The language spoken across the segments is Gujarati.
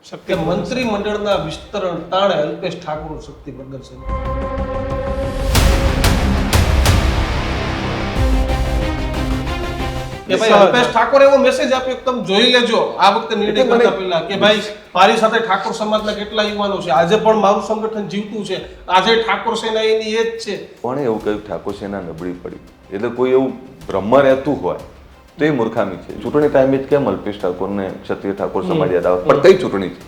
કે મંત્રીમંડળના વિસ્તરણ ટાણે અલ્પેશ ઠાકોર શક્તિ પ્રદર્શન. કે ભાઈ અલ્પેશ ઠાકોર એવો મેસેજ આપ્યો કે તમે જોઈ લેજો આ વખતે નિર્ણય કરતા પહેલા કે ભાઈ મારી સાથે ઠાકોર સમાજના કેટલા યુવાનો છે, આજે પણ મારું સંગઠન જીવતું છે, આજે ઠાકોર સેના એની એ જ છે. કોણે એવું કહ્યું ઠાકોર સેના નબળી પડી? એટલે કોઈ એવું બ્રહ્મ રહેતું હોય તો એ મૂર્ખામી છે. ચૂંટણી ટાઈમે જ કેમ અલ્પેશ ઠાકોરને ક્ષત્રિય ઠાકોર સમાજ યાદ આવે? પણ કઈ ચૂંટણી છે?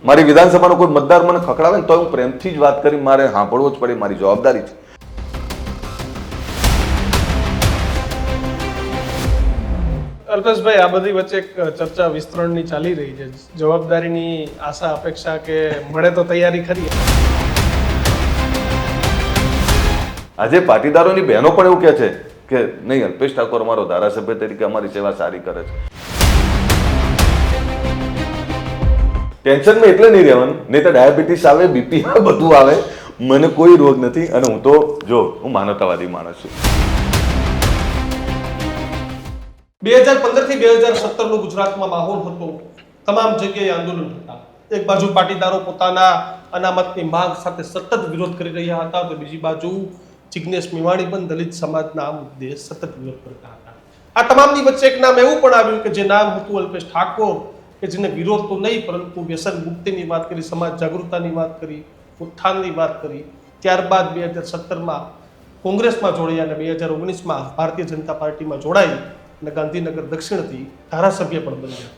મારી વિધાનસભાનો કોઈ મતદાર મને ખકડાવે ને તો હું પ્રેમથી જ વાત કરી, મારે સાંભળવો જ પડે, મારી જવાબદારી છે. અલ્પેશભાઈ, આ બધી વચ્ચે એક ચર્ચા વિસ્તરણની ચાલી રહી છે, જવાબદારીની આશા અપેક્ષા કે મળે તો તૈયારી ખરી. આજે પાટીદારોની બહેનો પણ એવું કહે છે કે નહીં, અલ્પેશ ઠાકોર અમારો ધારાસભ્ય તરીકે અમારી સેવા સારી કરે છે. ટેન્શનમાં એટલે નહીં રહેવાનું, નહીં તો ડાયાબિટીસ આવે, બીપી આવે, બધું આવે. મને કોઈ રોગ નથી અને હું તો હું માનવતાવાદી માણસ છું. 2015 થી 2017 નો ગુજરાતમાં માહોલ હતો. તમામ જગ્યાએ આંદોલન હતા. એક બાજુ પાટીદારો પોતાના અનામતની માંગ સાથે સતત વિરોધ કરી રહ્યા હતા, તો બીજી બાજુ જિગ્નેશ મેવાણી પણ દલિત સમાજના આ મુદ્દે સતત વિરોધ કરતા હતા. આ તમામની વચ્ચે એક નામ એવું પણ આવ્યું કે જે નામ હતું અલ્પેશ ઠાકોર, કે જેને વિરોધ તો નહીં પરંતુ વ્યસન મુક્તિની વાત કરી, સમાજ જાગૃતતાની વાત કરી, ઉત્થાનની વાત કરી. ત્યારબાદ 2017માં કોંગ્રેસમાં જોડાયા અને 2019માં ભારતીય જનતા પાર્ટીમાં જોડાઈ અને ગાંધીનગર દક્ષિણથી ધારાસભ્ય પણ બન્યા.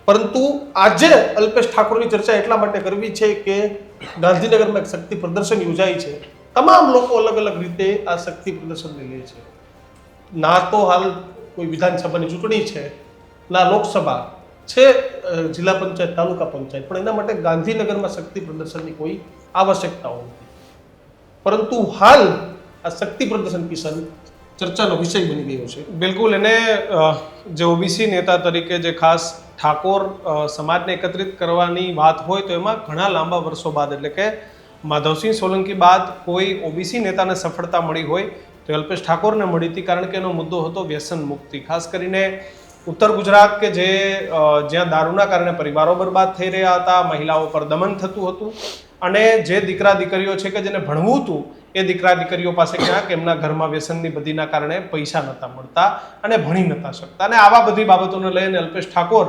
પરંતુ આજે અલ્પેશ ઠાકોરની ચર્ચા એટલા માટે કરવી છે કે ગાંધીનગરમાં એક શક્તિ પ્રદર્શન યોજાય છે. તમામ લોકો અલગ અલગ રીતે આ શક્તિ પ્રદર્શનને લે છે. ના તો હાલ કોઈ વિધાનસભાની ચૂંટણી છે, ના લોકસભા છે, જિલ્લા પંચાયત, તાલુકા પંચાયત, પણ એના માટે ગાંધીનગરમાં શક્તિ પ્રદર્શનની કોઈ આવશ્યકતાઓ નથી. પરંતુ હાલ આ શક્તિ પ્રદર્શન કિશન ચર્ચાનો વિષય બની ગયો છે. બિલકુલ. એને જે ઓબીસી નેતા તરીકે જે ખાસ ઠાકોર સમાજને એકત્રિત કરવાની વાત હોય તો એમાં ઘણા લાંબા વર્ષો બાદ, એટલે કે માધવસિંહ સોલંકી બાદ કોઈ ઓબીસી નેતાને સફળતા મળી હોય તો અલ્પેશ ઠાકોરને મળી હતી, કારણ કે એનો મુદ્દો હતો વ્યસન મુક્તિ. ખાસ કરીને ઉત્તર ગુજરાત કે જ્યાં દારૂના કારણે પરિવારો બરબાદ થઈ રહ્યા હતા, મહિલાઓ પર દમન થતું હતું અને જે દીકરા દીકરીઓ છે કે જેને ભણવું હતું એ દીકરા દીકરીઓ પાસે ક્યાંક એમના ઘરમાં વ્યસનની બધીના કારણે પૈસા નહોતા મળતા અને ભણી નહોતા શકતા. અને આવા બધી બાબતોને લઈને અલ્પેશ ઠાકોર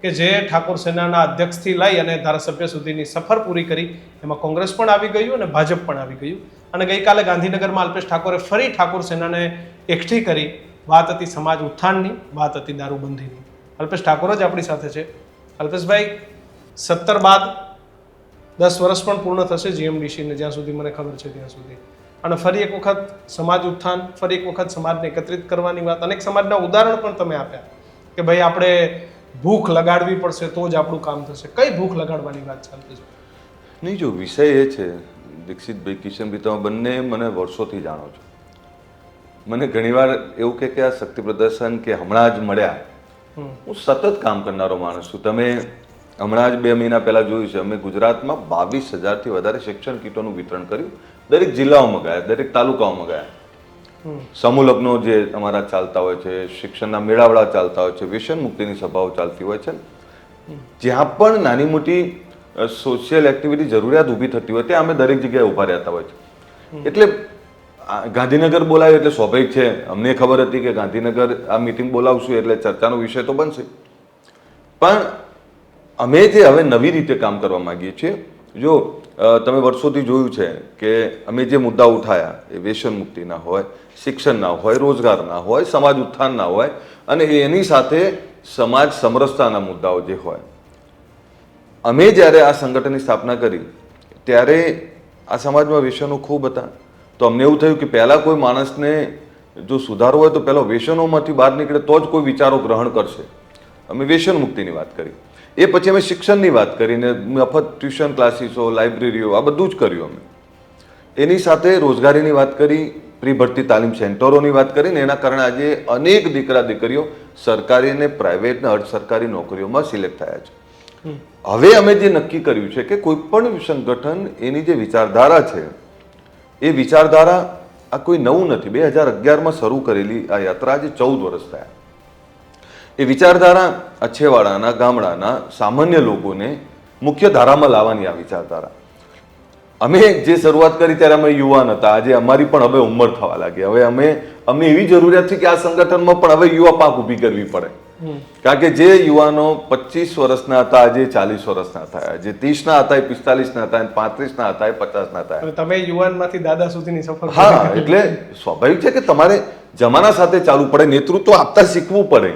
કે જે ઠાકોર સેનાના અધ્યક્ષથી લઈ અને ધારાસભ્ય સુધીની સફર પૂરી કરી, એમાં કોંગ્રેસ પણ આવી ગયું અને ભાજપ પણ આવી ગયું. અને ગઈકાલે ગાંધીનગરમાં અલ્પેશ ઠાકોરે ફરી ઠાકોર સેનાને એકઠી કરી. વાત હતી સમાજ ઉત્થાનની, વાત હતી દારૂબંધીની. અલ્પેશ ઠાકોર જ આપણી સાથે છે. અલ્પેશભાઈ, 17 બાદ 10 વર્ષ પણ પૂર્ણ થશે જીએમડીસીને, જ્યાં સુધી મને ખબર છે ત્યાં સુધી. અને ફરી એક વખત સમાજ ઉત્થાન, ફરી એક વખત સમાજને એકત્રિત કરવાની વાત. અનેક સમાજના ઉદાહરણ પણ તમે આપ્યા કે ભાઈ આપણે ભૂખ લગાડવી પડશે તો જ આપણું કામ થશે. કઈ ભૂખ લગાડવાની વાત ચાલતી છે? નહીં, જો વિષય એ છે દીક્ષિતભાઈ, કિશનભાઈ, તમે બંને મને વર્ષોથી જાણો છો. મને ઘણીવાર એવું કે આ શક્તિ પ્રદર્શન કે હમણાં જ મળ્યા, હું સતત કામ કરનારો માણસ છું. તમે હમણાં જ 2 મહિના પહેલા જોયું છે, અમે ગુજરાતમાં 22,000થી વધારે શિક્ષણ કીટોનું વિતરણ કર્યું. દરેક જિલ્લાઓમાં ગયા, દરેક તાલુકાઓમાં ગયા. સમૂહ લગ્નો જે અમારા ચાલતા હોય છે, શિક્ષણના મેળાવડા ચાલતા હોય છે, વ્યસન મુક્તિની સભાઓ ચાલતી હોય છે, જ્યાં પણ નાની મોટી સોશિયલ એક્ટિવિટી જરૂરિયાત ઊભી થતી હોય ત્યાં અમે દરેક જગ્યાએ ઊભા રહેતા હોય છે. એટલે ગાંધીનગર બોલાવ્યું એટલે સ્વાભાવિક છે, અમને ખબર હતી કે ગાંધીનગર આ મિટિંગ બોલાવશું એટલે ચર્ચાનો વિષય તો બનશે. પણ અમે જે હવે નવી રીતે કામ કરવા માંગીએ છીએ, જો તમે વર્ષોથી જોયું છે કે અમે જે મુદ્દા ઉઠાયા એ વ્યસન મુક્તિના હોય, શિક્ષણના હોય, રોજગારના હોય, સમાજ ઉત્થાનના હોય અને એની સાથે સમાજ સમરસતાના મુદ્દાઓ જે હોય. અમે જ્યારે આ સંગઠનની સ્થાપના કરી ત્યારે આ સમાજમાં વ્યસનો ખૂબ હતા. તો અમને એવું થયું કે પહેલાં કોઈ માણસને જો સુધારવો હોય તો પહેલો વ્યસનોમાંથી બહાર નીકળે તો જ કોઈ વિચારો ગ્રહણ કરશે. અમે વ્યસન મુક્તિની વાત કરી, એ પછી અમે શિક્ષણની વાત કરીને મફત ટ્યુશન ક્લાસીસો, લાઇબ્રેરીઓ, આ બધું જ કર્યું અમે. એની સાથે રોજગારીની વાત કરી, પ્રી ભરતી તાલીમ સેન્ટરોની વાત કરીને એના કારણે આજે અનેક દીકરા દીકરીઓ સરકારી અને પ્રાઇવેટ અને અર્ધ સરકારી નોકરીઓમાં સિલેક્ટ થયા છે. હવે અમે જે નક્કી કર્યું છે કે કોઈ પણ સંગઠન એની જે વિચારધારા છે એ વિચારધારા આ કોઈ નવું નથી. 2011માં શરૂ કરેલી આ યાત્રા આજે 14 વર્ષ થયા. એ વિચારધારા આ છેવાડાના ગામડાના સામાન્ય લોકોને મુખ્ય ધારામાં લાવવાની આ વિચારધારા. અમે જે શરૂઆત કરી ત્યારે અમે યુવાન હતા. આજે અમારી પણ હવે ઉંમર થવા લાગી. હવે અમને એવી જરૂરિયાત છે કે આ સંગઠનમાં પણ હવે યુવા પાંખ ઊભી કરવી પડે. કારણ કે જે યુવાનો 25 વર્ષના હતા આજે 40 વર્ષના થયા, જે 30 ના હતા એ 45 ના હતા, 35 ના હતા એ 50 ના થયા. તમે યુવાનમાંથી દાદા સુધીની સફર હા, એટલે સ્વાભાવિક છે કે તમારે જમાના સાથે ચાલવું પડે, નેતૃત્વ આપતા શીખવું પડે.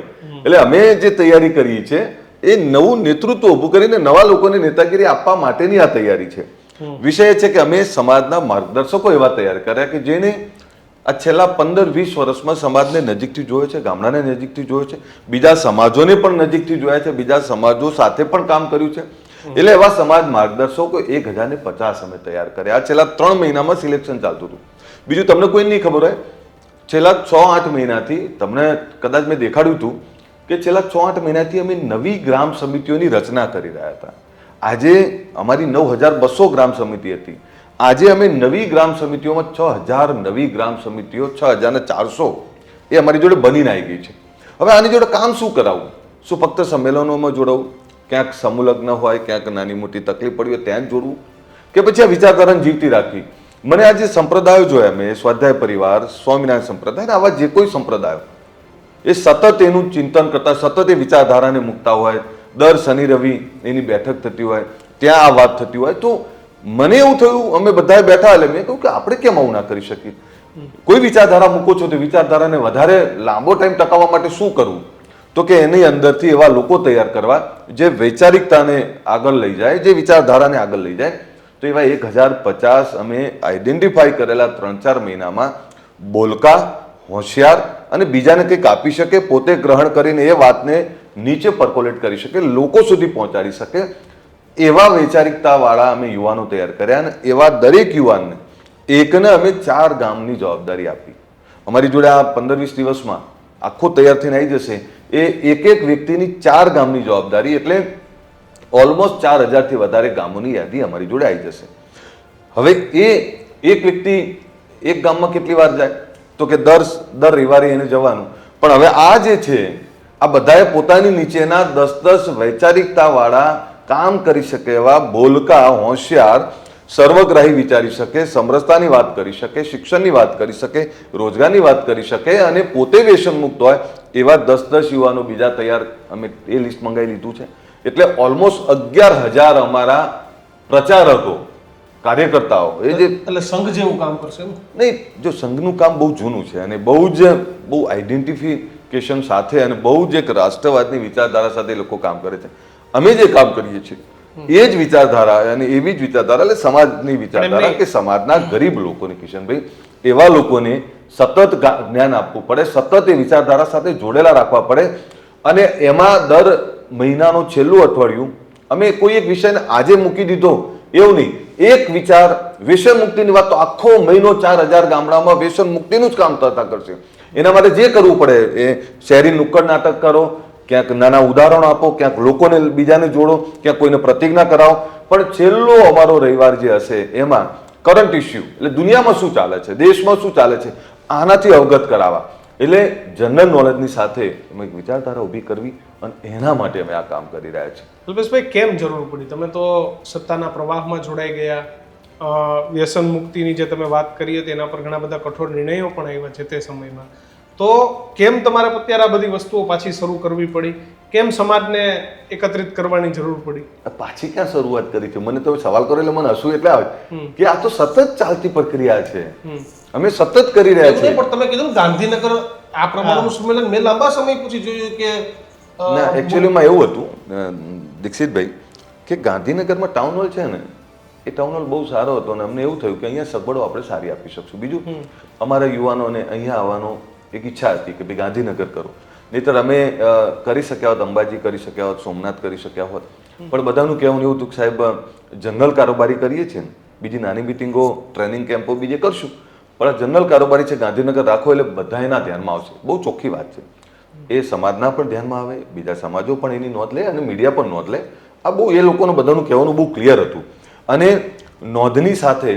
એટલે અમે જે તૈયારી કરી છે એ નવું નેતૃત્વ ઊભું કરીને નવા લોકોને નેતાગીરી આપવા માટેની આ તૈયારી છે. વિષય એ છે કે અમે સમાજના માર્ગદર્શકો એવા તૈયાર કર્યા કે જેને આ છેલ્લા 15-20 વર્ષમાં સમાજને નજીકથી જોયો છે, ગામડાને નજીકથી જોયો છે, બીજા સમાજોને પણ નજીકથી જોયા છે, બીજા સમાજો સાથે પણ કામ કર્યું છે. એટલે એવા સમાજ માર્ગદર્શકો 1050 અમે તૈયાર કર્યા. આ છેલ્લા 3 મહિનામાં સિલેક્શન ચાલતું હતું. બીજું તમને કોઈ નહીં ખબર હોય, છેલ્લા 6-8 મહિનાથી તમને કદાચ મેં દેખાડ્યું હતું કે છેલ્લા 6-8 મહિનાથી અમે નવી ગ્રામ સમિતિઓની રચના કરી રહ્યા હતા. આજે અમારી 9200 ગ્રામ સમિતિ હતી. આજે અમે નવી ગ્રામ સમિતિઓમાં 6000 નવી ગ્રામ સમિતિઓ 6400 એ અમારી જોડે બનીને આવી ગઈ છે. હવે આની જોડે કામ શું કરાવવું? શું ફક્ત સંમેલનોમાં જોડાવું, ક્યાંક સમૂહલગ્ન હોય, ક્યાંક નાની મોટી તકલીફ પડી હોય ત્યાં જ જોડવું, કે પછી આ વિચારધારાને જીવતી રાખવી? મને આ જે સંપ્રદાયો જોયા મેં, સ્વાધ્યાય પરિવાર, સ્વામિનારાયણ સંપ્રદાય, આવા જે કોઈ સંપ્રદાયો એ સતત એનું ચિંતન કરતા, સતત એ વિચારધારાને મૂકતા હોય, દર શનિ રવિ એની બેઠક થતી હોય, ત્યાં આ વાત થતી હોય, તો મને એવું થયું, અમે બધાએ બેઠા એટલે મેં કહ્યું કે આપણે કેમ આવું ના કરી શકીએ? કોઈ વિચારધારા મૂકો છો તો વિચારધારાને વધારે લાંબો ટાઈમ ટકાવવા માટે શું કરવું? તો કે એની અંદરથી એવા લોકો તૈયાર કરવા જે વૈચારિકતાને આગળ લઈ જાય, જે વિચારધારાને આગળ લઈ જાય. તો એવા 1050 અમે આઈડેન્ટિફાઈ કરેલા 3-4 મહિનામાં બોલકા, હોશિયાર અને બીજાને કંઈક આપી શકે, પોતે ગ્રહણ કરીને એ વાતને નીચે પર્કોલેટ કરી શકે, લોકો સુધી પહોંચાડી શકે, એવા વૈચારિકતા વાળા અમે યુવાનો તૈયાર કર્યા. અને એવા દરેક યુવાનને એકને અમે 4 ગામની જવાબદારી આપી. અમારી જોડે આ 15-20 દિવસમાં આખો તૈયાર થઈને આવી જશે. એ એક વ્યક્તિની 4 ગામની જવાબદારી, એટલે ઓલમોસ્ટ 4000 થી વધારે ગામોની યાદી અમારી જોડે આવી જશે. હવે એ એક વ્યક્તિ એક ગામમાં કેટલી વાર જાય? તો કે દર રવિવારે એને જવાનું. પણ હવે આ જે છે આ બધાએ પોતાની નીચેના 10-10 વૈચારિકતા વાળા કામ કરી શકે એવા બોલકા, હોશિયાર, સર્વગ્રાહી વિચારી શકે, સમરસતાની વાત કરી શકે, શિક્ષણની વાત કરી શકે, રોજગારની વાત કરી શકે અને પોતે વ્યસન મુક્ત હોય એવા 10-10 યુવાનો બીજા તૈયાર અમે એ લિસ્ટ મંગાવી લીધું છે. એટલે ઓલમોસ્ટ 11000 અમારા પ્રચારકો, કાર્યકર્તાઓ, એ જે એટલે સંઘ જેવું કામ કરશે એમ? નહીં, જો સંઘનું કામ બહુ જૂનું છે અને બહુ આઈડેન્ટિફિકેશન સાથે અને બહુ જ એક રાષ્ટ્રવાદની વિચારધારા સાથે લોકો કામ કરે છે. અમે જે કામ કરીએ છીએ એ જ વિચારધારા અને એવી જ વિચારધારા, એટલે સમાજની વિચારધારા કે સમાજના ગરીબ લોકોને, કિશનભાઈ, એવા લોકોને સતત જ્ઞાન આપવું પડે, સતત એ વિચારધારા સાથે જોડેલા રાખવા પડે. અને એમાં દર મહિનાનું છેલ્લું અઠવાડિયું અમે કોઈ એક વિષયને આજે મૂકી દીધો એવું નહીં. એક વિચાર વ્યસન મુક્તિની વાત તો આખો મહિનો 4000 ગામડામાં વ્યસન મુક્તિનું જ કામ થતા કરશે. એના માટે જે કરવું પડે એ શહેરી નુક્કડ નાટક કરો, ક્યાંક નાના ઉદાહરણો આપો, ક્યાંક લોકોને બીજાને જોડો, ક્યાંક કોઈને પ્રતિજ્ઞા કરાવો. પણ છેલ્લો અમારો રવિવાર જે હશે એમાં કરંટ ઇસ્યુ, એટલે દુનિયામાં શું ચાલે છે, દેશમાં શું ચાલે છે, આનાથી અવગત કરાવવા. એટલે જનરલ નોલેજની સાથે અમે એક વિચારધારા ઊભી કરવી અને એના માટે અમે આ કામ કરી રહ્યા છીએ. અલ્પેશભાઈ, કેમ જરૂર પડી? તમે તો સત્તાના પ્રવાહમાં જોડાઈ ગયા, વ્યસન મુક્તિની જે તમે વાત કરી હતી એના પર ઘણા બધા કઠોર નિર્ણયો પણ આવ્યા છે તે સમયમાં. તો કેમ તમારે અત્યારે આ બધી વસ્તુઓ પાછી શરૂ કરવી પડી? કેમ સમાજને એકત્રિત કરવાની જરૂર પડી? પાછી ક્યાં શરૂઆત કરી છે? મને તો સવાલ કરો એટલે મને હસવું એટલે આવે કે આ તો સતત ચાલતી પ્રક્રિયા છે. અમે સતત કરી રહ્યા છીએ. પણ તમે કીધું ગાંધીનગર આ પ્રમાણનું સંમેલન મેં લાંબા સમય પછી જોયું કે ના, એકચ્યુઅલીમાં એવું હતું દીક્ષિતભાઈ કે ગાંધીનગરમાં ટાઉન હોલ છે ને, એ ટાઉન હોલ બહુ સારો હતો અને અમને એવું થયું કે અહીંયા સગવડો આપણે સારી આપી શકશું. બીજું, અમારા યુવાનોને અહીંયા આવવાનો એક ઈચ્છા હતી કે ભાઈ ગાંધીનગર કરો. નહીંતર અમે કરી શક્યા હોત, અંબાજી કરી શક્યા હોત, સોમનાથ કરી શક્યા હોત. પણ બધાનું કહેવાનું એવું હતું કે સાહેબ જનરલ કારોબારી કરીએ છીએ ને, બીજી નાની મિટિંગો, ટ્રેનિંગ કેમ્પો બીજે કરશું, પણ જનરલ કારોબારી છે ગાંધીનગર રાખો એટલે બધા એના ધ્યાનમાં આવશે. બહુ ચોખ્ખી વાત છે. એ સમાજના પણ ધ્યાનમાં આવે, બીજા સમાજો પણ એની નોંધ લે અને મીડિયા પણ નોંધ લે આ બહુ એ લોકોનું બધાનું કહેવાનું બહુ ક્લિયર હતું. અને નોંધની સાથે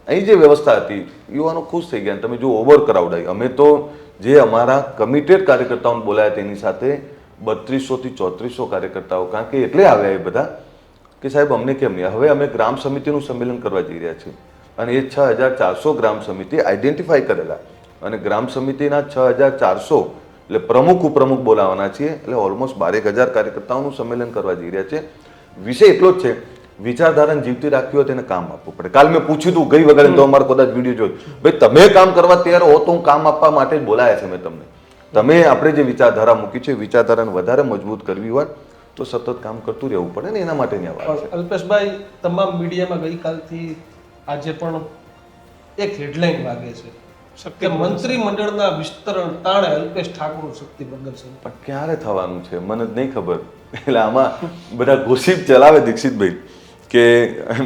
અહીં જે વ્યવસ્થા હતી યુવાનો ખુશ થઈ ગયા. તમે જો ઓવર ક્રાઉડ આવી, અમે તો જે અમારા કમિટેડ કાર્યકર્તાઓને બોલાયા તેની સાથે 3200 થી 3400 કાર્યકર્તાઓ, કારણ કે એટલે આવ્યા એ બધા કે સાહેબ અમને કેમ નહીં. હવે અમે ગ્રામ સમિતિનું સંમેલન કરવા જઈ રહ્યા છીએ અને એ 6400 ગ્રામ સમિતિ આઈડેન્ટિફાઈ કરેલા અને ગ્રામ સમિતિના 6400 એટલે પ્રમુખ ઉપપ્રમુખ બોલાવવાના છીએ. એટલે ઓલમોસ્ટ 12000 કાર્યકર્તાઓનું સંમેલન કરવા જઈ રહ્યા છે. વિષય એટલો જ છે, વિચારધારાને જીવતી રાખવી હોય તેને કામ આપવું પડે. કાલ મેં પૂછ્યું હતું ગઈ વખતે તો અમારો કદાચ વિડીયો જોયો, ભાઈ તમે કામ કરવા તૈયાર હો તો હું કામ આપવા માટે જ બોલાયા છે મેં તમને. તમે આપણે જે વિચારધારા મૂકી છે વિચારધારાને વધારે મજબૂત કરવી હોય તો સતત કામ કરતું રહેવું પડે ને, એના માટેની આ વાત છે. અલ્પેશભાઈ, તમામ મીડિયામાં ગઈકાલથી આજે પણ એક હેડલાઇન વાગે છે કે મંત્રીમંડળના વિસ્તરણ તાણે અલ્પેશ ઠાકોર શક્તિ પ્રદર્શન. પણ ક્યારે થવાનું છે મને જ નહીં ખબર. એટલે આમાં બધા ગોસિપ ચલાવે દીક્ષિતભાઈ કે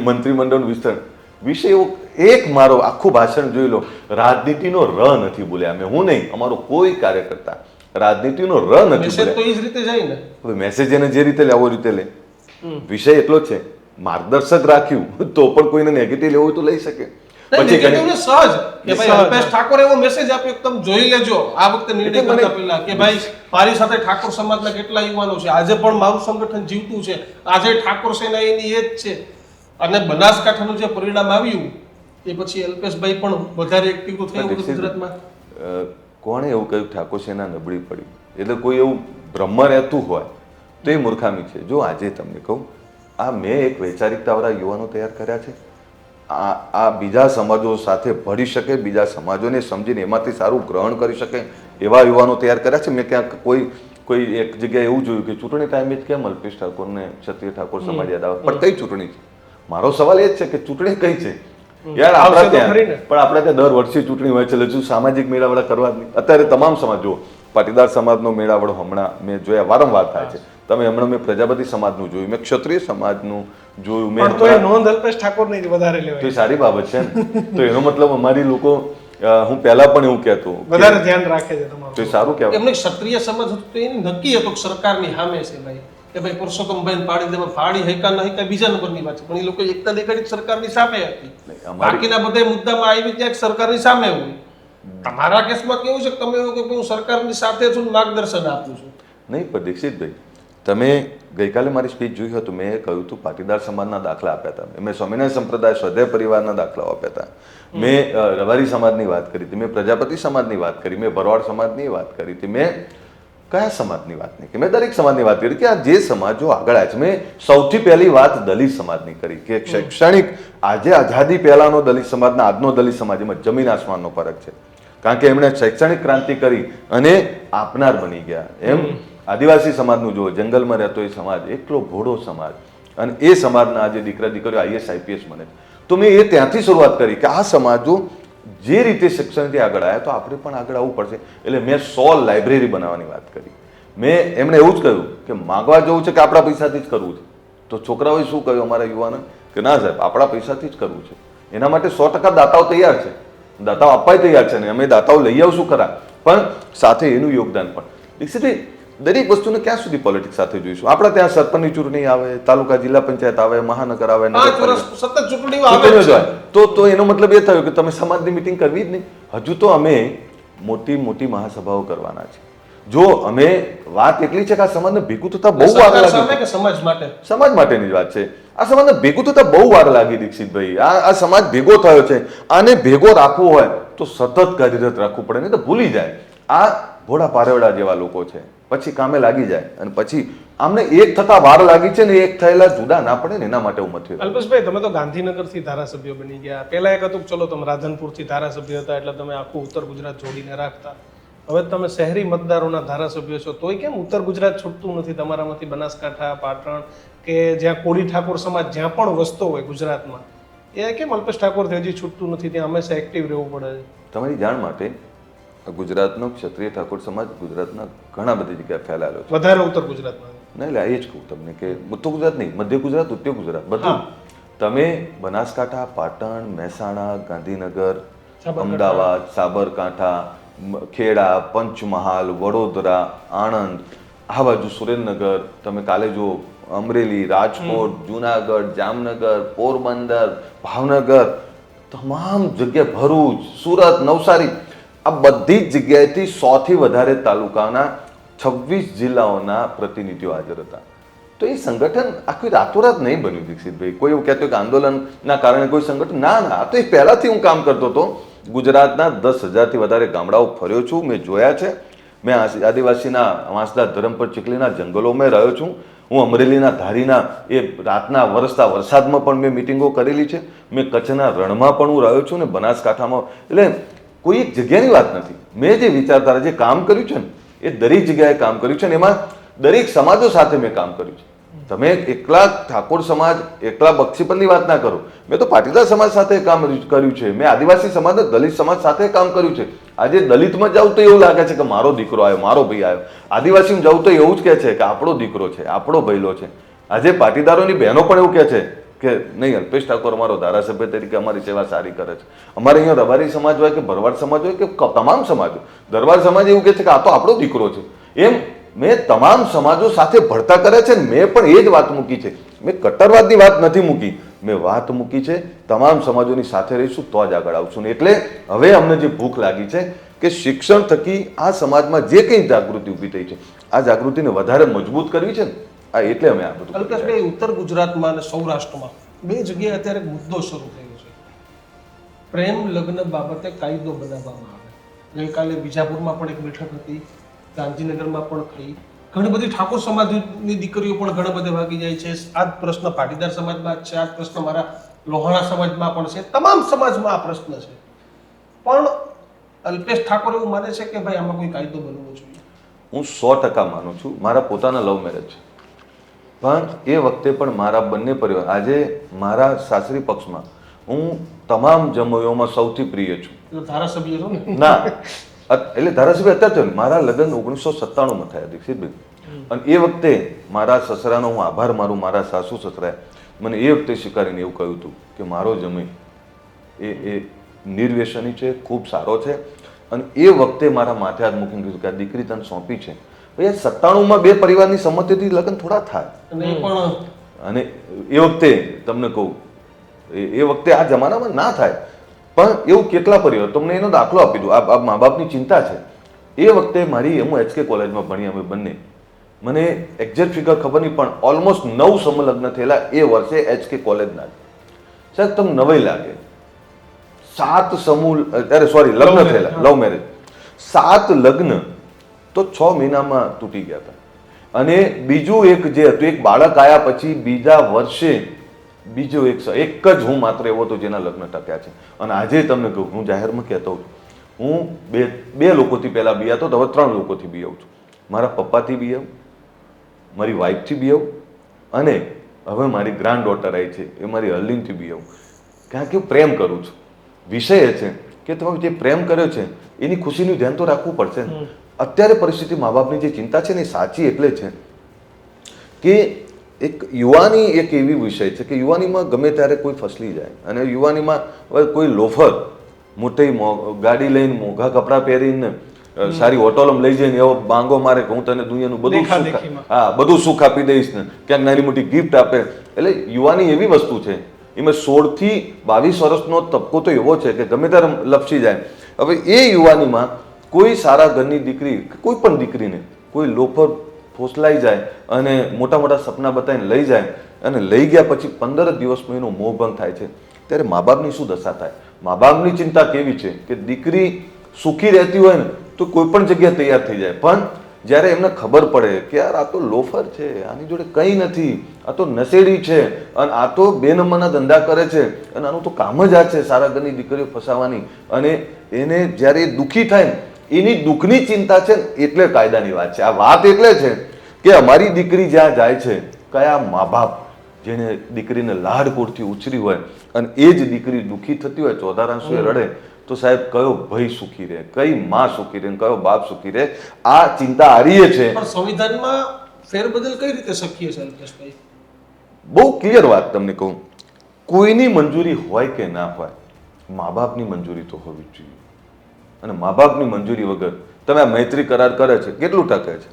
મંત્રીમંડળનું વિસ્તરણ વિશે એવો એક મારો આખું ભાષણ જોઈ લો, રાજનીતિનો ર નથી બોલ્યા અમે, હું નહીં, અમારો કોઈ કાર્યકર્તા રાજનીતિનો ર નથી મેસેજ તો બોલ્યા. એ જ રીતે જાય ને. હવે મેસેજ એને જે રીતે લેવો રીતે લે. વિષય એટલો જ છે, માર્ગદર્શક રાખ્યું તો પણ કોઈને નેગેટિવ લેવું હોય તો લઈ શકે. સહજ કે ભાઈ અલ્પેશ ઠાકોર એવો મેસેજ આપ્યો કે તમે જોઈ લેજો આ વખતે નિર્ણય કરતા પહેલા કે ભાઈ મારી સાથે ઠાકોર સમાજના કેટલા યુવાનો છે, આજે પણ મારું સંગઠન જીવતું છે, આજે ઠાકોર સેના એની એ જ છે. અને બનાસકાંઠાનું જે પરિણામ આવ્યું એ પછી અલ્પેશભાઈ પણ વધારે એક્ટિવ થયું ગુજરાતમાં. કોણે એવું કહ્યું ઠાકોર સેના નબળી પડી? એટલે કોઈ એવું બ્રહ્મ રહેતું હોય તો એ મૂર્ખામી છે. જો આજે તમને કહું, આ મેં એક વૈચારિકતાવાળા યુવાનો તૈયાર કર્યા છે. આ બીજા સમાજો સાથે ભળી શકે, બીજા સમાજોને સમજીને એમાંથી સારું ગ્રહણ કરી શકે એવા યુવાનો તૈયાર કર્યા છે. મેં ક્યાંક કોઈ એક જગ્યાએ એવું જોયું કે ચૂંટણી ટાઈમે જ કેમ અલ્પેશ ઠાકોરને ક્ષત્રિય ઠાકોર સમાજ યાદ આવે, પણ કઈ ચૂંટણી છે? મારો સવાલ એ જ છે કે ચૂંટણી કઈ છે યાર? આપણા ત્યાં પણ આપણે ત્યાં દર વર્ષે ચૂંટણી હોય છે, એટલે શું સામાજિક મેળાવડા કરવા જ નહીં? અત્યારે તમામ સમાજ જો પાટીદાર સમાજનો મેળાવડો હમણાં મેં જોયા વારંવાર થાય છે. તમે હમણાં મેં પ્રજાપતિ સમાજનું જોયું, મેં ક્ષત્રિય સમાજનું જોયું, મેં નોંધ અલ્પેશ ઠાકોરની વધારે લેવાય તો એ સારી બાબત છે ને. તો એનો મતલબ અમારી લોકો, હું પહેલા પણ એવું કહેતો વધારે ધ્યાન રાખે છે તમારું, તો એ સારું કહેવાય. એમને ક્ષત્રિય સમાજ હતું તો એની નક્કી હતું કે સરકારની સામે છે ભાઈ કે ભાઈ પુરુષોત્તમભાઈ પાડી દેવા, ફાડી હેકા ન હેકા બીજા નંબરની વાત છે, પણ એ લોકો એકતા દેખાડી સરકારની સામે હતી. બાકીના બધા મુદ્દામાં આવી ત્યાં સરકારની સામે હોય. તમારા કેસમાં કેવું છે કે તમે એવું કે હું સરકારની સાથે છું, માર્ગદર્શન આપું છું? નહીં, પણ દીક્ષિતભાઈ તમે ગઈકાલે મારી સ્પીચ જોઈ હતું, મેં કહ્યું હતું પાટીદાર સમાજના દાખલા આપ્યા હતા, મેં સ્વામિનારાયણ સંપ્રદાય સ્વાધ્યાય પરિવારના દાખલાઓ આપ્યા હતા, મેં રબારી સમાજની વાત કરી હતી, મેં પ્રજાપતિ સમાજની વાત કરી, મેં ભરવાડ સમાજની વાત કરી હતી, મેં કયા સમાજની વાત નહીં, મેં દરેક સમાજની વાત કરી કે આ જે સમાજો આગળ આવ્યા છે. મેં સૌથી પહેલી વાત દલિત સમાજની કરી કે શૈક્ષણિક આજે આઝાદી પહેલાનો દલિત સમાજના આજનો દલિત સમાજ એમાં જમીન આસમાનનો ફરક છે. કારણ કે એમણે શૈક્ષણિક ક્રાંતિ કરી અને આપનાર બની ગયા. એમ આદિવાસી સમાજનું જો જંગલમાં રહેતો એ સમાજ એટલો ભોળો સમાજ, અને એ સમાજના આજે દીકરા દીકરીઓ આઈએસ આઈપીએસ બને. તો મેં એ ત્યાંથી શરૂઆત કરી કે આ સમાજો જે રીતે શિક્ષણથી આગળ આવ્યા તો આપણે પણ આગળ આવવું પડશે. એટલે મેં 100 લાઇબ્રેરી બનાવવાની વાત કરી. મેં એમણે એવું જ કહ્યું કે માગવા જવું છે કે આપણા પૈસાથી જ કરવું છે? તો છોકરાઓએ શું કહ્યું અમારા યુવાનો કે ના સાહેબ આપણા પૈસાથી જ કરવું છે. એના માટે 100% દાતાઓ તૈયાર છે, દાતાઓ આપવા તૈયાર છે, ને અમે દાતાઓ લઈ આવશું ખરા, પણ સાથે એનું યોગદાન પણ. દીક્ષિતભાઈ, દરેક વસ્તુને ક્યાં સુધી પોલિટિક્સ સાથે જોઈશું? આપણા ત્યાં સરપંચની ચૂંટણી આવે, તાલુકા જિલ્લા પંચાયત આવે, મહાનગર આવે, સતત ચૂંટણીઓ આવે તો એનો મતલબ એ થયો કે તમે સમાજની મિટિંગ કરવી જ નહીં. હજુ તો અમે મોટી મોટી મહાસભાઓ કરવાના છે. જો અમે વાત એટલી છે કે આ સમાજને ભેગું થતા બહુ વાર લાગી, સમાજ માટેની જ વાત છે. આ સમાજને ભેગું થતા બહુ વાર લાગી દીક્ષિતભાઈ. આ સમાજ ભેગો થયો છે, આને ભેગો રાખવો હોય તો સતત કાર્યરત રાખવું પડે, નહીં તો ભૂલી જાય. આ ભોળા પારેવડા જેવા લોકો છે, પછી કામે લાગી જાય અને પછી આમને એક થતા વાર લાગી છે ને, એક થયેલા જુદા ના પડે ને એના માટે હું મથ્યો. અલ્પેશભાઈ, તમે તો ગાંધીનગરથી ધારાસભ્ય બની ગયા. પહેલા એક હતું ચલો તમે રાધનપુરથી ધારાસભ્ય હતા એટલે તમે આખું ઉત્તર ગુજરાત જોડીને રાખતા. હવે તમે શહેરી મતદારોના ધારાસભ્ય છો, તોય કેમ ઉત્તર ગુજરાત છૂટતું નથી તમારામાંથી? બનાસકાંઠા, પાટણ કે જ્યાં કોળી ઠાકોર સમાજ જ્યાં પણ વસતો હોય ગુજરાતમાં, એ કેમ અલ્પેશ ઠાકોરથી હજી છૂટતું નથી? ત્યાં હંમેશા એક્ટિવ રહેવું પડે છે. તમારી જાણ માટે ગુજરાતનો ક્ષત્રિય ઠાકોર સમાજ ગુજરાતના ઘણા બધી જગ્યાએ ફેલાયેલો છે, વધારે ઉત્તર ગુજરાતમાં. નહીં, એટલે એ જ કહું તમને કે ઉત્તર ગુજરાત નહીં, મધ્ય ગુજરાત, ઉત્તર ગુજરાત બધું. તમે બનાસકાંઠા, પાટણ, મહેસાણા, ગાંધીનગર, અમદાવાદ, સાબરકાંઠા, ખેડા, પંચમહાલ, વડોદરા, આણંદ, આ બાજુ સુરેન્દ્રનગર, તમે કાલે જો અમરેલી, રાજકોટ, જુનાગઢ, જામનગર, પોરબંદર, ભાવનગર, તમામ જગ્યાએ ભરૂચ, સુરત, નવસારી, આ બધી જ જગ્યાએથી 100 થી વધારે તાલુકાના 26 જિલ્લાઓના પ્રતિનિધિઓ હાજર હતા. તો એ સંગઠન આખી રાતોરાત નહીં બન્યું દીક્ષિતભાઈ. કોઈ એવું કહેતું કે આંદોલનના કારણે કોઈ સંગઠન, ના, આ તો એ પહેલાથી હું કામ કરતો હતો. ગુજરાતના 10,000થી વધારે ગામડાઓ ફર્યો છું, મેં જોયા છે. મેં આદિવાસીના વાંસદા, ધરમપર, ચીખલીના જંગલોમાં રહ્યો છું. હું અમરેલીના ધારીના એ રાતના વરસતા વરસાદમાં પણ મેં મિટિંગો કરેલી છે. મેં કચ્છના રણમાં પણ હું રહ્યો છું ને બનાસકાંઠામાં. એટલે કોઈ એક જગ્યાની વાત નથી. મેં જે વિચારધારા, જે કામ કર્યું છે ને, એ દરેક જગ્યાએ કામ કર્યું છે ને એમાં દરેક સમાજો સાથે મેં કામ કર્યું છે. તમે એકલા ઠાકોર સમાજ, એકલા બક્ષીપતની વાત ના કરો. મેં તો પાટીદાર સમાજ સાથે કામ કર્યું છે. મેં આદિવાસી સમાજ, દલિત સમાજ સાથે કામ કર્યું છે. આજે દલિતમાં જાઉં તો એવું લાગે છે કે મારો દીકરો આવ્યો, મારો ભાઈ આવ્યો. આદિવાસીમાં જાઉં તો એવું જ કહે છે કે આપણો દીકરો છે, આપણો ભઈલો છે. આજે પાટીદારોની બહેનો પણ એવું કહે છે કે નહીં, અલ્પેશ ઠાકોર અમારો ધારાસભ્ય તરીકે અમારી સેવા સારી કરે છે. અમારે અહીંયા રબારી સમાજ હોય કે ભરવાડ સમાજ હોય કે તમામ સમાજો, દરબાર સમાજ એવું કહે છે કે આ તો આપણો દીકરો છે. એમ મેં તમામ સમાજો સાથે ભળતા કર્યા છે. મેં પણ એ જ વાત મૂકી છે. મેં કટ્ટરવાદની વાત નથી મૂકી. મેં વાત મૂકી છે તમામ સમાજોની સાથે રહીશું તો જ આગળ આવશું. ને એટલે હવે અમને જે ભૂખ લાગી છે કે શિક્ષણ થકી આ સમાજમાં જે કંઈ જાગૃતિ ઊભી થઈ છે, આ જાગૃતિને વધારે મજબૂત કરવી છે ને, આ એટલે અમે આ બધું. અલ્પેશભાઈ, ઉત્તર ગુજરાતમાં અને સૌરાષ્ટ્રમાં બે જગ્યાએ અત્યારે મુદ્દો શરૂ થયો છે. પ્રેમ લગ્ન બાબતે કાયદો બનાવવામાં આવે. ગઈકાલે બીજાપુરમાં પણ એક બેઠક હતી, ગાંધીનગરમાં પણ થઈ. ઘણી બધી ઠાકોર સમાજની દીકરીઓ પણ ઘણા બધે ભાગી જાય છે. આ જ પ્રશ્ન પાટીદાર સમાજમાં છે, આ જ પ્રશ્ન મારા લોહાણા સમાજમાં પણ છે, તમામ સમાજમાં આ પ્રશ્ન છે. પણ અલ્પેશ ઠાકોર એવું માને છે કે ભાઈ આમાં કોઈ કાયદો બનવો જોઈએ. હું 100% માનું છું. મારા પોતાના લવ મેરેજ છે, પણ એ વખતે પણ મારા બંને પરિવાર, આજે મારા સાસરી પક્ષમાં હું તમામ જમોયોમાં સૌથી પ્રિય છું. ધારાસભ્ય છો ને? ના, એટલે ધારાસભ્ય અત્યારે થયું. મારા લગ્ન 1997માં થયા દીક્ષિતભાઈ. અને એ વખતે મારા સસરાનો હું આભાર મારું. મારા સાસુ સસરાએ મને એ વખતે સ્વીકારીને એવું કહ્યું હતું કે મારો જમાઈ એ નિર્વ્યસની છે, ખૂબ સારો છે. અને એ વખતે મારા માથે હાથ મૂકીને કીધું કે આ દીકરી તને સોંપી છે. ભાઈ 97માં બે પરિવારની સંમતિથી લગ્ન થોડા થાય. અને એ વખતે તમને કહું, એ વખતે આ જમાનામાં ના થાય. પણ એવું કેટલા પરિવાર, તમને એનો દાખલો આપી દઉં. આ મા બાપની ચિંતા છે. એ વખતે હું HK કોલેજમાં ભણી, અમે બંને. મને એક્ઝેક્ટ ફિગર ખબર નહીં, પણ ઓલમોસ્ટ 9 સમલગ્ન થયેલા એ વર્ષે HK કોલેજના. સાહેબ તમને નવાઈ લાગે, 7 સમૂહ, લગ્ન થયેલા, લવ મેરેજ, 7 લગ્ન તો 6 મહિનામાં તૂટી ગયા હતા. અને બીજું એક જે હતું, એક બાળક આવ્યા પછી બીજા વર્ષે બીજો એક જ હું માત્ર એવો હતો જેના લગ્ન ટક્યા છે. અને આજે તમને કહું, હું જાહેરમાં કહેતો છું, હું બે લોકોથી પહેલા બિયાતો તો હવે 3 લોકોથી બિયાવું છું. મારા પપ્પાથી બિયાવું, મારી વાઈફથી બિયાવું, અને હવે મારી ગ્રાન્ડ ડોટર આવી છે એ મારી હરલીનથી બિયાવું. કારણ કે હું પ્રેમ કરું છું. વિષય એ છે કે તમે જે પ્રેમ કર્યો છે એની ખુશીનું ધ્યાન તો રાખવું પડશે ને. અત્યારે પરિસ્થિતિ મા બાપની જે ચિંતા છે ને એ સાચી એટલે છે કે એક યુવાની એક એવી વિષય છે કે યુવાનીમાં ગમે ત્યારે કોઈ ફસલી જાય. અને યુવાનીમાં હવે કોઈ લોફર મોટી ગાડી લઈને, મોંઘા કપડાં પહેરીને, સારી હોટલોમાં લઈ જઈને એવો બાંગો મારે કે હું તને દુનિયાનું બધું સુખ આપી દઈશ ને, ક્યાંક નાની મોટી ગિફ્ટ આપે. એટલે યુવાની એવી વસ્તુ છે, એમાં 16 થી 22 વર્ષનો તબક્કો તો એવો છે કે ગમે ત્યારે લપસી જાય. હવે એ યુવાનીમાં કોઈ સારા ઘરની દીકરી, કોઈ પણ દીકરીને કોઈ લોફર ફોસલાઈ જાય અને મોટા મોટા સપના બતાવીને લઈ જાય, અને લઈ ગયા પછી 15 દિવસમાં એનો મોહભંગ થાય છે, ત્યારે મા બાપની શું દશા થાય? મા બાપની ચિંતા કેવી છે કે દીકરી સુખી રહેતી હોય ને તો કોઈ પણ જગ્યાએ તૈયાર થઈ જાય. પણ જ્યારે એમને ખબર પડે કે યાર આ તો લોફર છે, આની જોડે કંઈ નથી, આ તો નશેડી છે, અને આ તો 2 નંબરના ધંધા કરે છે, અને આનું તો કામ જ આ છે સારા ઘરની દીકરીઓ ફસાવાની, અને એને જ્યારે દુઃખી થાય ને એની દુઃખની ચિંતા છે ને, એટલે કાયદાની વાત છે. આ વાત એટલે છે કે અમારી દીકરી જ્યાં જાય છે, કયા મા બાપ જેને દીકરીને લાડકોડથી ઉછરી હોય, અને એ જ દીકરી દુઃખી થતી હોય, ચોધાર આંસુએ રડે, તો સાહેબ કયો ભાઈ સુખી રહે, કઈ માં સુખી રહે, કયો બાપ સુખી રહે? આ ચિંતા હારીએ છે. પણ સંવિધાનમાં ફેરબદલ કઈ રીતે શક્ય છે અલ્પેશભાઈ? બહુ ક્લિયર વાત તમને કહું, કોઈની મંજૂરી હોય કે ના હોય, મા બાપની મંજૂરી તો હોવી જ જોઈએ. અને મા બાપની મંજૂરી વગર તમે આ મૈત્રી કરાર કરે છે, કેટલું ટકે છે?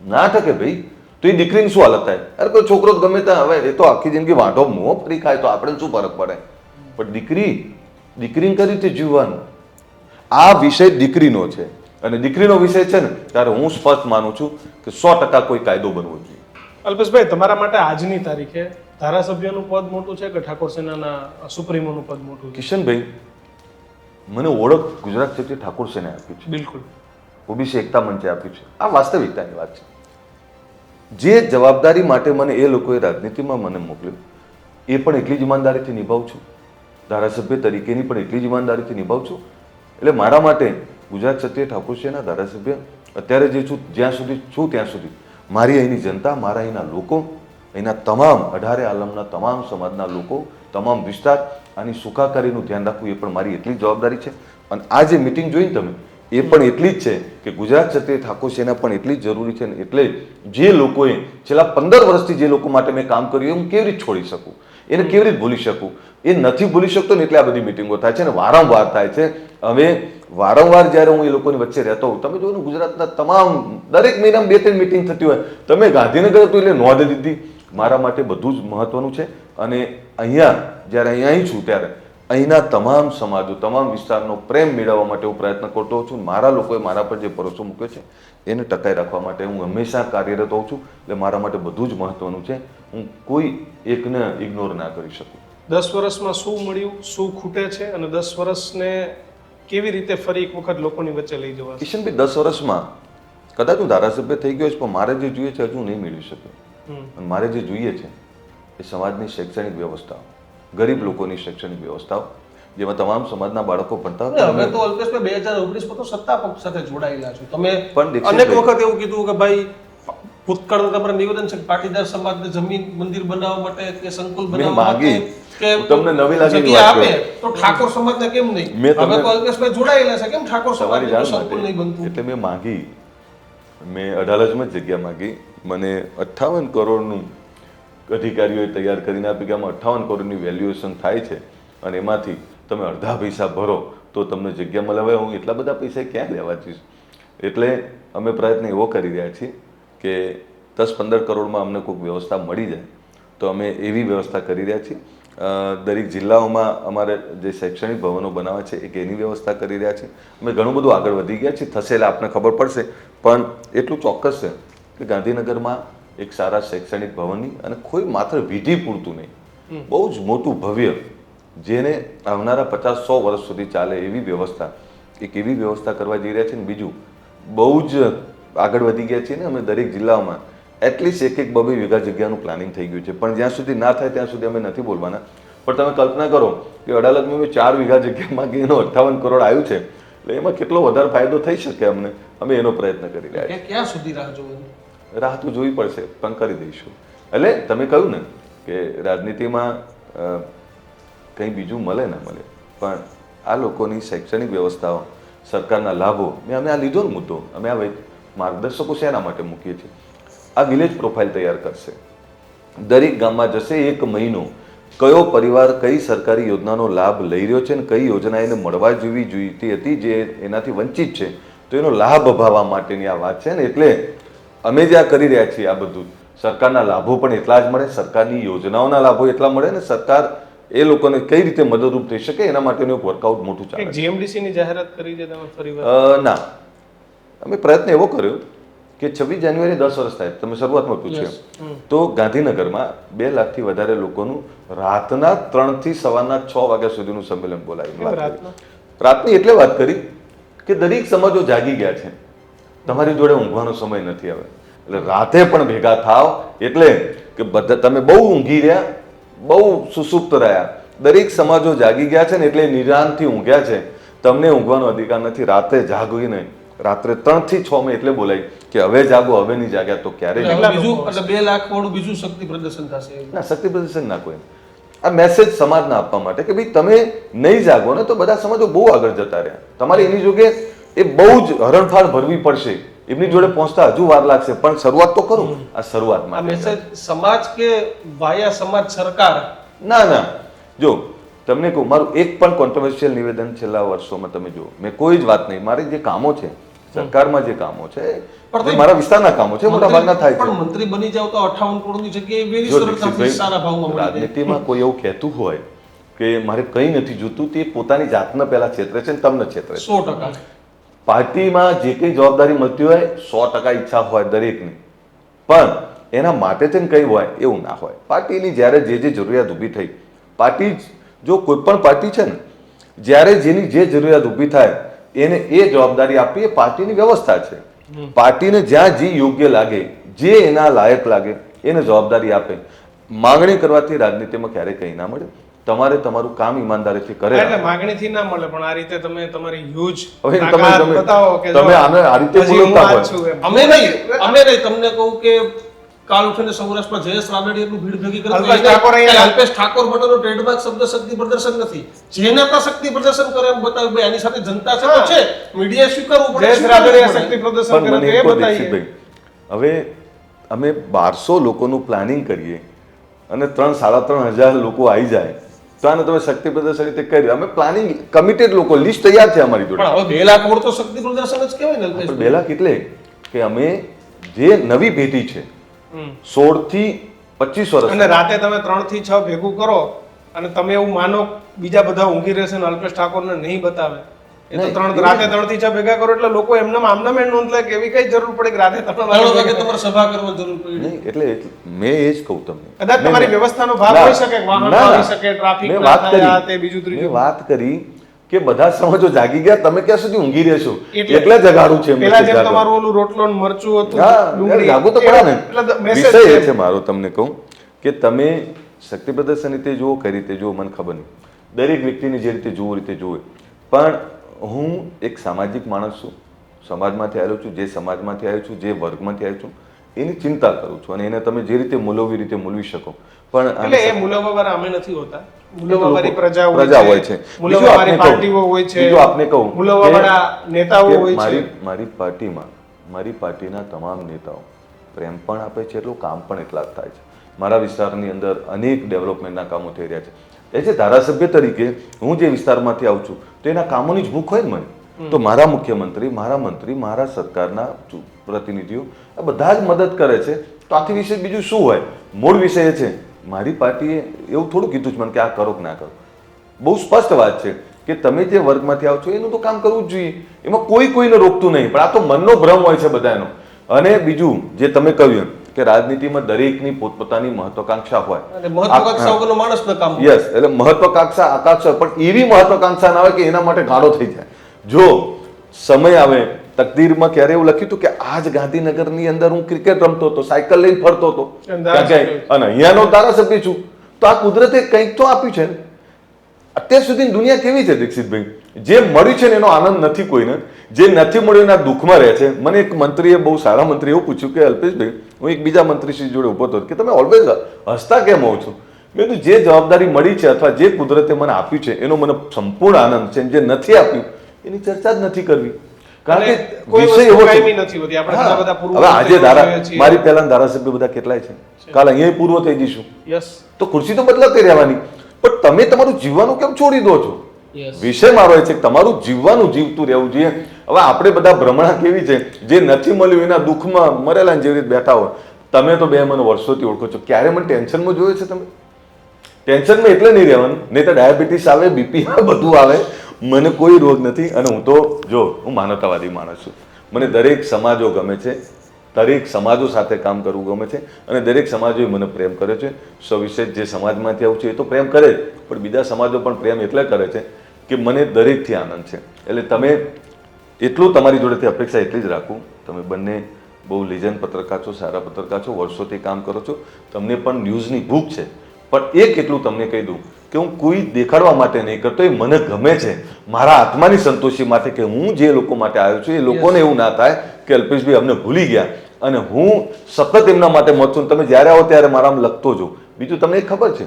ના ટકે ભાઈ. તો એ દીકરીની શું હાલત થાય? અરે કોઈ છોકરો ગમે ત્યાં હવે એ તો આખી જિંદગી વાંઢો મોં ફરી ખાય તો આપણે શું ફરક પડે? પણ દીકરીને કઈ રીતે જીવવાનું? આ વિષય દીકરીનો છે અને દીકરીનો વિષય છે ને ત્યારે હું સ્પષ્ટ માનું છું કે 100% કોઈ કાયદો બનવો જોઈએ. અલ્પેશભાઈ, તમારા માટે આજની તારીખે ધારાસભ્યનું પદ મોટું છે કે ઠાકોર સેનાના સુપ્રીમોનું પદ મોટું છે? કિશનભાઈ, મને ઓળખ ગુજરાત ક્ષત્રિય ઠાકોર સેનાએ આપી છે, બિલકુલ. ઓબીસી એકતા મંચે આપ્યું છે. આ વાસ્તવિકતાની વાત છે. જે જવાબદારી માટે મને એ લોકોએ રાજનીતિમાં મને મોકલ્યો એ પણ એટલી જ ઈમાનદારીથી નિભાવું છું. ધારાસભ્ય તરીકેની પણ એટલી જ ઈમાનદારીથી નિભાવું છું. એટલે મારા માટે ગુજરાત ક્ષત્રિય ઠાકોર સેના ધારાસભ્ય અત્યારે જે છું, જ્યાં સુધી છું ત્યાં સુધી મારી અહીંની જનતા, મારા અહીંના લોકો, અહીંના તમામ 18 આલમના તમામ સમાજના લોકો, તમામ વિસ્તાર આની સુખાકારીનું ધ્યાન રાખવું એ પણ મારી એટલી જવાબદારી છે. અને આ જે મિટિંગ જોઈ તમે એ પણ એટલી જ છે કે ગુજરાત ક્ષત્રિય ઠાકોર સેના પણ એટલી જ જરૂરી છે. એટલે જે લોકોએ છેલ્લા 15 વર્ષથી જે લોકો માટે મેં કામ કર્યું હું કેવી રીતે છોડી શકું, એને કેવી રીતે ભૂલી શકું? એ નથી ભૂલી શકતો ને એટલે આ બધી મિટિંગો થાય છે ને વારંવાર થાય છે. હવે વારંવાર જ્યારે હું એ લોકોની વચ્ચે રહેતો હોઉં, તમે જોયું ગુજરાતના તમામ દરેક મહિનામાં 2-3 મિટિંગ થતી હોય, તમે ગાંધીનગર હતું એટલે નોંધ લીધી. મારા માટે બધું જ મહત્વનું છે. અને અહીંયા જ્યારે અહીં છું ત્યારે અહીંના તમામ સમાજો, તમામ વિસ્તારનો પ્રેમ મેળવવા માટે હું પ્રયત્ન કરતો હોઉં છું. મારા લોકોએ મારા પર જે ભરોસો મૂક્યો છે એને ટકાઈ રાખવા માટે હું હંમેશા કાર્યરત હોઉં છું. એટલે મારા માટે બધું જ મહત્વનું છે. હું કોઈ એકને ઇગ્નોર ના કરી શકું. 10 વર્ષમાં શું મળ્યું, શું ખૂટે છે અને 10 વર્ષને કેવી રીતે ફરી એક વખત લોકોની વચ્ચે લઈ જવા? કિશનભાઈ, 10 વર્ષમાં કદાચ હું ધારાસભ્ય થઈ ગયો છું પણ મારે જે જોઈએ છે હજુ નહીં મેળવી શક્યો. અને મારે જે જોઈએ છે એ સમાજની શૈક્ષણિક વ્યવસ્થાઓ, ગરીબ લોકોની શૈક્ષણિક વ્યવસ્થાઓ, જેમાં તમામ સમાજના બાળકો ભણતા હોય. હવે તો અલ્પેશભાઈ 2019 માં તો સત્તા પક્ષ સાથે જોડાયેલા છો તમે. પણ અનેક વખત એવું કીધું કે ભાઈ ભૂતકાળનું તમારું નિવેદન છે કે પાટીદાર સમાજને જમીન મંદિર બનાવવા માટે કે સંકુલ બનાવવા માટે કે તમને નવી લાગેલી જગ્યા વાત આપે તો ઠાકોર સમાજને કેમ નહીં? હવે તો અલ્પેશભાઈ જોડાયેલા છે, કેમ ઠાકોર સમાજનું સંકુલ નહીં બનતું? એટલે મેં માંગી, મેં અડાલજમાં જ જગ્યા માંગી. મને 58 કરોડનું અધિકારીઓએ તૈયાર કરીને આપી કે આમાં 58 કરોડની વેલ્યુએશન થાય છે અને એમાંથી તમે અડધા પૈસા ભરો તો તમને જગ્યા મળે. હવે હું એટલા બધા પૈસા ક્યાં લેવા જઈશ? એટલે અમે પ્રયત્ન એવો કરી રહ્યા છીએ કે 10-15 કરોડમાં અમને કોઈક વ્યવસ્થા મળી જાય તો અમે એવી વ્યવસ્થા કરી રહ્યા છીએ. દરેક જિલ્લાઓમાં અમારે જે શૈક્ષણિક ભવનો બનાવે છે એક એની વ્યવસ્થા કરી રહ્યા છીએ. અમે ઘણું બધું આગળ વધી ગયા છીએ. થશે એટલે આપને ખબર પડશે. પણ એટલું ચોક્કસ છે કે ગાંધીનગરમાં એક સારા શૈક્ષણિક ભવનની અને કોઈ માત્ર વિધિ પૂરતું નહીં, બહુ જ મોટું ભવ્ય, જેને આવનારા 50-100 વર્ષ સુધી ચાલે એવી વ્યવસ્થા, એક એવી વ્યવસ્થા કરવા જઈ રહ્યા છે. ને બીજું, બહુ જ આગળ વધી ગયા છીએ ને અમે દરેક જિલ્લાઓમાં એટલીસ્ટ 1-2 વીઘા જગ્યાનું પ્લાનિંગ થઈ ગયું છે. પણ જ્યાં સુધી ના થાય ત્યાં સુધી અમે નથી બોલવાના. પણ તમે કલ્પના કરો કે અડાલજમાં અમે 4 વીઘા જગ્યા માંગી એનો 58 કરોડ આવ્યું છે. એટલે એમાં કેટલો વધારે ફાયદો થઈ શકે અમને, અમે એનો પ્રયત્ન કરી રહ્યા છીએ. ક્યાં સુધી રાહ જોવાની? રાહ તો જોવી પડશે પણ કરી દઈશું. એટલે તમે કહ્યું ને કે રાજનીતિમાં કંઈ બીજું મળે ના મળે, પણ આ લોકોની શૈક્ષણિક વ્યવસ્થાઓ, સરકારના લાભો, અમે આ લીધો ને મુદ્દો, અમે આ માર્ગદર્શકો શેના માટે મૂકીએ છીએ? આ વિલેજ પ્રોફાઇલ તૈયાર કરશે. દરેક ગામમાં જશે 1 મહિનો કયો પરિવાર કઈ સરકારી યોજનાનો લાભ લઈ રહ્યો છે અને કઈ યોજના એને મળવા જેવી જોઈતી હતી જે એનાથી વંચિત છે તો એનો લાભ અભાવવા માટેની આ વાત છે ને. એટલે અમે જે આ કરી રહ્યા છીએ આ બધું, સરકારના લાભો પણ એટલા જ મળે, સરકારની યોજનાઓના લાભો એટલા મળે ને સરકાર એ લોકોને કઈ રીતે મદદરૂપ થઈ શકે એના માટેનું એક વર્કઆઉટ મોટું ચાલે. જીએમડીસી ની જાહેરાત કરી છે તમે ફરીવાર? ના, અમે પ્રયત્ન એવો કર્યો કે 26 જાન્યુઆરી 10 વર્ષ થાય, તમે શરૂઆતમાં પૂછ્યું તો ગાંધીનગરમાં 2 લાખથી વધારે લોકોનું રાતના 3 થી સવારના 6 વાગ્યા સુધીનું સંમેલન બોલાવ્યું. રાતની એટલે વાત કરી કે દરેક સમાજો જાગી ગયા છે, તમારી જોડે ઊંઘવાનો સમય નથી હવે, એટલે રાતે પણ ભેગા થાવ. એટલે કે બધા તમે બહુ ઊંઘી રહ્યા, બહુ સુસુપ્ત રહ્યા, દરેક સમાજો જાગી ગયા છે ને એટલે નિરાંતથી ઊંઘ્યા છે. તમને ઊંઘવાનો અધિકાર નથી. રાતે જાગીને રાત્રે 3 થી 6 માં એટલે બોલાય કે હવે જાગો, હવે નહીં જાગ્યા તો ક્યારે? બીજું એટલે 2 લાખ વાળું બીજું શક્તિ પ્રદર્શન થશે? ના, શક્તિ પ્રદર્શન ના કોઈ. આ મેસેજ સમાજને આપવા માટે કે ભાઈ તમે નહીં જાગો ને તો બધા સમાજો બહુ આગળ જતા રહ્યા. તમારે એની જોડે એ બહુ જ હરણફાળ ભરવી પડશે, એમની જોડે પહોંચતા હજુ વાર લાગશે, પણ શરૂઆત તો કરું. આ શરૂઆતમાં આ મેસેજ સમાજ કે વાયા સમાજ સરકાર? ના, જો તમને કહું, મારું એક પણ કોન્ટ્રોવર્શિયલ નિવેદન છેલ્લા વર્ષોમાં તમે જુઓ, મેં કોઈ જ વાત નહીં, મારે જે કામો છે સરકારમાં જે કામો છે પણ એ મારા વિસ્તારના કામો છે, મોટા ભાગના થાય છે. પણ મંત્રી બની જાવ તો 58 કરોડની જગ્યાએ વેરી જો સરળતાથી સારા ભાવમાં મળી જાય. રાજનીતિમાં કોઈ એવું કહેતું હોય કે મારે કંઈ નથી જોતું, તે પોતાની જાતને પહેલા છેતરે છે ને તમને છેતરે છે. 100%. પાર્ટીમાં જે કંઈ જવાબદારી મળતી હોય 100% ઈચ્છા હોય દરેકની, પણ એના માટે થઈને કંઈ હોય એવું ના હોય. પાર્ટીની જ્યારે જે જરૂરિયાત ઊભી થઈ, પાર્ટી જો કોઈ પણ પાર્ટી છે ને, જ્યારે જેની જે જરૂરિયાત ઊભી થાય એને એ જવાબદારી આપવી એ પાર્ટીની વ્યવસ્થા છે. પાર્ટીને જ્યાં જે યોગ્ય લાગે, જે એના લાયક લાગે એને જવાબદારી આપે. માંગણી કરવાથી રાજનીતિમાં ક્યારેય કંઈ ના મળે. તમારે તમારું કામ ઈમાનદારીથી કરે. એટલે માગણીથી ના મળે, પણ આ રીતે તમે તમારી હ્યુજ હવે તમે તાકાત બતાવો કે તમે આને આ રીતે હજી હું બોલતા આ હોય. છું એમ. અમે નહીં તમને કહું કે કાલ ઉઠીને સૌરાષ્ટ્રમાં જયેશ રાદડિયા એટલું ભીડ ભેગી કરે અલ્પેશ ઠાકોર અહીંયા- અલ્પેશ ઠાકોર માટેનો ટ્રેડમાર્ક શબ્દ શક્તિ પ્રદર્શન નથી. જે નેતા શક્તિ પ્રદર્શન કરે એમ બતાવ્યું ભાઈ આની સાથે જનતા છે તો છે, મીડિયા સ્વીકારવું પડે, જયેશ સ્વીકારવું રાદડિયા પડે. શક્તિ પ્રદર્શન પણ કરે મને તો એ એક કહો બતાવીએ. દીક્ષિતભાઈ, હવે અમે 1200 લોકોનું પ્લાનિંગ કરીએ અને 3,500 લોકો આવી જાય તો આને તમે શક્તિ પ્રદર્શન રીતે કરી. અમે પ્લાનિંગ કમિટેડ લોકો, લિસ્ટ તૈયાર છે અમારી જોડે. પણ હવે 2 લાખ વોટ તો શક્તિ પ્રદર્શન જ કહેવાય ને અલ્પેશ. પણ 2 લાખ એટલે કે અમે જે નવી પેઢી છે 16 થી 25 વર્ષ, અને રાતે તમે 3 થી 6 ભેગું કરો અને તમે એવું માનો બીજા બધા ઊંઘી રહેશે ને અલ્પેશ ઠાકોરને નહીં બતાવે, એ તો નહીં, રાતે 3 થી 6 ભેગા કરો એટલે લોકો એમના આમના મેં નોંધ લે કે એવી કઈ જરૂર પડે કે રાતે તમે 3 વાગે તમારે સભા કરવા જરૂર પડી. નહીં એટલે મેં એ જ કહું તમને. કદાચ તમારી વ્યવસ્થાનો ભાગ ના, હોઈ શકે, વાહનો ના, આવી શકે, ટ્રાફિક મેં ના વાત થાય, આ કરી. તે બીજું ત્રીજું. મેં વાત કરી કે બધા સમાજો જાગી ગયા, તમે ક્યાં સુધી ઊંઘી રહેશો? એટલે- એટલે જગાડું છે એમને પેલા કે જેમ જાગો. તમારું ઓલું રોટલો ને મરચું હતું, હા, ડુંગળી, જાગો તો પડે ને. એટલે message વિષય છે. એ છે મારો, તમને કહું કે તમે શક્તિ પ્રદર્શન રીતે જુઓ, કઈ રીતે જુઓ મને ખબર નહીં. દરેક વ્યક્તિને જે રીતે જોવું રીતે જોવે, પણ હું એક સામાજિક માણસ છું, સમાજમાંથી આવ્યો છું, જે સમાજમાંથી આવ્યો છું, જે વર્ગમાંથી આવ્યો છું એની ચિંતા કરું છું, અને એને તમે જે રીતે મૂલવી રીતે મૂલવી શકો. પણ એટલે એ મૂલાવાવાળા અમે નથી હોતા, લોકો- મૂલાવાવાળી પ્રજા પ્રજા હોય છે. મૂલાવાવાળી બીજું આપને કહું. પાર્ટીઓ હોય છે, બીજું આપને કહું કે- મૂલાવાવાળા નેતાઓ કે હોય છે. મારી પાર્ટીમાં મારી પાર્ટીના તમામ નેતાઓ પ્રેમ પણ આપે છે, એટલું કામ પણ એટલા જ થાય છે. મારા વિસ્તારની અંદર અનેક ડેવલપમેન્ટના કામો થઈ રહ્યા છે. એ જે ધારાસભ્ય તરીકે હું જે વિસ્તારમાંથી આવું છું તો એના કામોની જ ભૂખ હોય ને મને. તો મારા મુખ્યમંત્રી, મારા મંત્રી, મારા સરકારના પ્રતિનિધિઓ આ બધા જ મદદ કરે છે. તો આથી વિશે બીજું શું હોય? મૂળ વિષય એ છે, મારી પાર્ટીએ એવું થોડું કીધું છે મને કે આ કરો કે ના કરો. બહુ સ્પષ્ટ વાત છે કે તમે જે વર્ગમાંથી આવો છો એનું તો કામ કરવું જ જોઈએ, એમાં કોઈ કોઈને રોકતું નહીં. પણ આ તો મનનો ભ્રમ હોય છે બધાનો. અને બીજું જે તમે કહ્યું એમ કે રાજનીતિમાં દરેકની પોતપોતાની મહત્વાકાંક્ષા હોય. અને મહત્વાકાંક્ષા વગરનો માણસ ન કામ કરે. યસ, એટલે મહત્વાકાંક્ષા આકાંક્ષા, પણ એવી મહત્વાકાંક્ષા ના હોય કે એના માટે ગાળો થઈ જાય. જો સમય આવે, તકદીરમાં ક્યારે એવું લખ્યું હતું કે આજ ગાંધીનગરની અંદર હું ક્રિકેટ રમતો હતો, સાયકલ લઈને ફરતો હતો, અને અહીંયાનો ધારાસભ્ય છું, તો આ કુદરતે કંઈક તો આપ્યું છે. અત્યાર સુધી દુનિયા કેવી છે દીક્ષિતભાઈ? જે મળ્યું છે ને એનો આનંદ નથી કોઈને, જે નથી મળ્યું એના દુઃખમાં રહે છે. મને એક મંત્રીએ, બહુ સારા મંત્રી, એવું પૂછ્યું કે અલ્પેશભાઈ, હું એક બીજા મંત્રીશ્રી જોડે ઉભો હતો કે તમે ઓલવેઝ હસતા કેમ હોવ છો? મેં કીધું જે જવાબદારી મળી છે અથવા જે કુદરતે મને આપ્યું છે એનો મને સંપૂર્ણ આનંદ છે. જે નથી આપ્યું એની ચર્ચા જ નથી કરવી, કારણ કે કોઈ વિષય વસ્તુ એવો છે. કાયમી નથી હોતી. આપણે ઘણા બધા પૂર્વ હવે આજે જોઈએ છીએ. મારી પહેલા ધારાસભ્ય બધા કેટલાય છે, કાલ અહીંયા પૂર્વ થઈ જઈશું, યસ, તો ખુરશી તો બદલાતી રહેવાની. પણ તમે તમારું જીવવાનું કેમ છોડી દો છો? Yes. વિષય મારો એ છે કે તમારું જીવવાનું જીવતું રહેવું જોઈએ. હવે આપણે બધા ભ્રમણા કેવી છે, જે નથી મળ્યું એના દુઃખમાં મરેલા જેવી રીતે બેઠા હોય. તમે તો બે મને વર્ષોથી ઓળખો છો, ક્યારે મને ટેન્શનમાં જોયો છે તમે? ટેન્શનમાં એટલે નહીં રહેવાનું, નહીં તો ડાયાબિટીસ આવે, બીપી આવે, બધું આવે. મને કોઈ રોગ નથી. અને હું તો જો હું માનવતાવાદી માણસ છું. મને દરેક સમાજો ગમે છે, દરેક સમાજો સાથે કામ કરવું ગમે છે, અને દરેક સમાજોએ મને પ્રેમ કરે છે. સવિશેષ જે સમાજમાંથી આવું છે એ તો પ્રેમ કરે જ, પણ બીજા સમાજો પણ પ્રેમ એટલે કરે છે કે મને દરેકથી આનંદ છે. એટલે તમે એટલું તમારી જોડેથી અપેક્ષા એટલી જ રાખું. તમે બંને બહુ લિજન્ડ પત્રકાર છો, સારા પત્રકાર છો, વર્ષોથી કામ કરો છો, તમને પણ ન્યૂઝની ભૂખ છે. પણ એક એટલું તમને કહી દઉં કે હું કોઈ દેખાડવા માટે નહીં કરતો, એ મને ગમે છે મારા આત્માની સંતોષી માટે, કે હું જે લોકો માટે આવ્યો છું એ લોકોને એવું ના થાય કે અલ્પેશભાઈ અમને ભૂલી ગયા, અને હું સતત એમના માટે મત છું. તમે જ્યારે આવો ત્યારે મારામાં લખતો જો. બીજું તમને એક ખબર છે,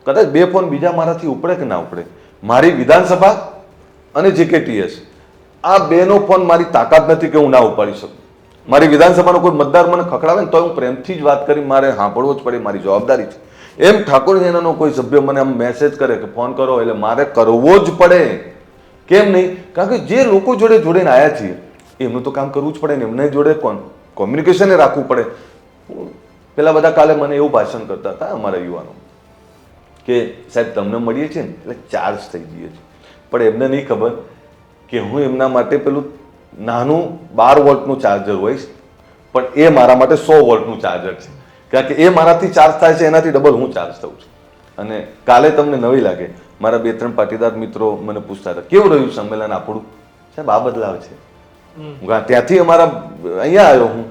કદાચ 2 ફોન બીજા મારાથી ઉપડે કે ના ઉપડે, મારી વિધાનસભા અને JKTS આ બેનો ફોન મારી તાકાત નથી કે હું ના ઉપાડી શકું. મારી વિધાનસભાનો કોઈ મતદાર મને ખખડાવે ને તો હું પ્રેમથી જ વાત કરી, મારે સાંભળવો જ પડે, મારી જવાબદારી છે. એમ ઠાકોર સેનાનો કોઈ સભ્ય મને આમ મેસેજ કરે કે ફોન કરો, એટલે મારે કરવો જ પડે. કેમ નહીં? કારણ કે જે લોકો જોડે જોડેને આવ્યા છીએ એમનું તો કામ કરવું જ પડે ને, એમને જોડે કોમ્યુનિકેશન રાખવું પડે. પેલા બધા કાલે મને એવું ભાષણ કરતા હતા અમારા યુવાનો કે સાહેબ તમને મળીએ છીએ ને એટલે ચાર્જ થઈ જઈએ છીએ, પણ એમને નહીં ખબર કે હું એમના માટે પેલું નાનું 12 વોલ્ટનું ચાર્જર હોઈશ, પણ એ મારા માટે 100 વોલ્ટનું ચાર્જર છે, કારણ કે એ મારાથી ચાર્જ થાય છે એનાથી ડબલ હું ચાર્જ થઉં છું. અને કાલે તમને નવી લાગે, મારા 2-3 પાટીદાર મિત્રો મને પૂછતા હતા કેવું રહ્યું સંમેલન આપણું. સાહેબ આ બદલાવ છે. ત્યાંથી અમારા અહીંયા આવ્યો હું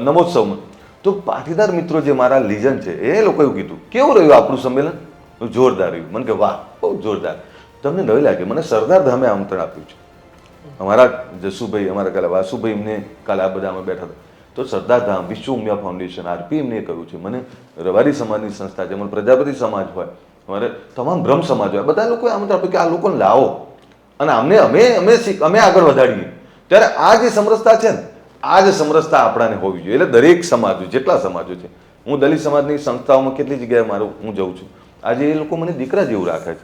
નમોત્સવમાં, તો પાટીદાર મિત્રો જે મારા લીજન છે એ લોકો એવું કીધું કેવું રહ્યું આપણું સંમેલન. જોરદાર રહ્યું. મને કે વાહ બહુ જોરદાર. તમને નવી લાગે, મને સરદાર ધામે આમંત્રણ આપ્યું છે. અમારા જસુભાઈ, અમારા કાલે વાસુભાઈ, એમને કાલે આ બધા અમે બેઠા હતા, તો સરદાર ધામ, વિશ્વ ઉમિયા ફાઉન્ડેશન, આરપી એમને કહ્યું છે, મને રવારી સમાજની સંસ્થા છે, મને પ્રજાપતિ સમાજ હોય, અમારે તમામ બ્રહ્મ સમાજ હોય, બધા લોકોએ આમંત્રણ આપ્યું કે આ લોકોને લાવો અને અમને અમે આગળ વધારીએ. ત્યારે આ જે સમરસતા છે ને, આ જ સમરસતા આપણાને હોવી જોઈએ. એટલે દરેક સમાજો, જેટલા સમાજો છે, હું દલિત સમાજની સંસ્થાઓમાં કેટલી જગ્યાએ હું જઉં છું, આજે એ લોકો મને દીકરા જેવું રાખે છે.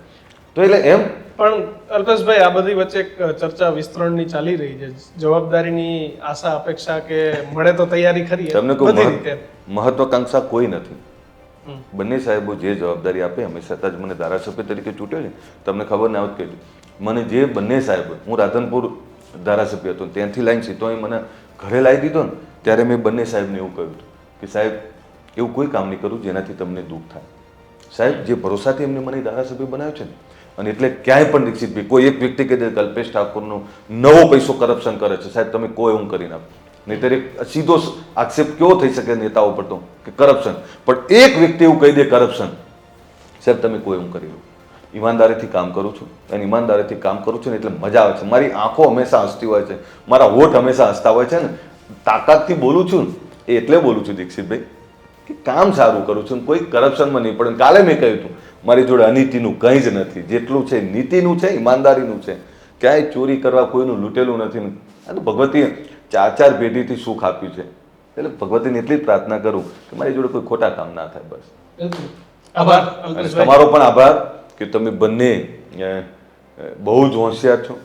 તો એટલે એમ પણ અલ્પેશભાઈ, આ બધી વચ્ચે એક ચર્ચા વિસ્તરણની ચાલી રહી છે, જવાબદારીની આશા અપેક્ષા કે મળે તો તૈયારી ખરી તમને બધી કોઈ રીતે. મહત્વાકાંક્ષા કોઈ નથી. બંને સાહેબો જે જવાબદારી આપે, હંમેશા જ મને ધારાસભ્ય તરીકે ચૂંટ્યો છે, તમને ખબર ના આવત કહેજો, મને જે બંને સાહેબ, હું રાધનપુર ધારાસભ્ય હતો ત્યાંથી લાઈન સીધો મને ઘરે લાવી દીધો ને, ત્યારે મેં બંને સાહેબને એવું કહ્યું કે સાહેબ એવું કોઈ કામ નહીં કરું જેનાથી તમને દુઃખ થાય. સાહેબ જે ભરોસાથી એમને મને ધારાસભ્ય બનાવ્યો છે ને, અને એટલે ક્યાંય પણ દીક્ષિતભાઈ કોઈ એક વ્યક્તિ કે કલ્પેશ ઠાકોરનો નવો પૈસો કરપ્શન કરે છે, સાહેબ તમે કોઈ હું કરી નાખો. નહીંતર એક સીધો આક્ષેપ કેવો થઈ શકે નેતાઓ પર તો કે કરપ્શન, પણ એક વ્યક્તિ એવું કહી દે કરપ્શન, સાહેબ તમે કોઈ હું કરી લો. ઈમાનદારીથી કામ કરું છું અને ઈમાનદારીથી કામ કરું છું ને એટલે મજા આવે છે. મારી આંખો હંમેશા હસતી હોય છે, મારા હોઠ હંમેશા હસતા હોય છે ને, તાકાતથી બોલું છું ને એટલે બોલું છું દીક્ષિતભાઈ કે કામ સારું કરું છું, કોઈ કરપ્શનમાં નહીં પડે. કાલે મેં કહ્યું હતું મારી જોડે અનીતિનું કંઈ જ નથી, જેટલું છે નીતિનું છે, ઈમાનદારીનું છે, ક્યાંય ચોરી કરવા કોઈનું લૂંટેલું નથી. અને ભગવતીએ 4 પેઢીથી સુખ આપ્યું છે, એટલે ભગવતીને એટલી જ પ્રાર્થના કરું કે મારી જોડે કોઈ ખોટા કામ ના થાય બસ. આભાર અને તમારો પણ આભાર કે તમે બંને બહુ જ હોશિયાર છો,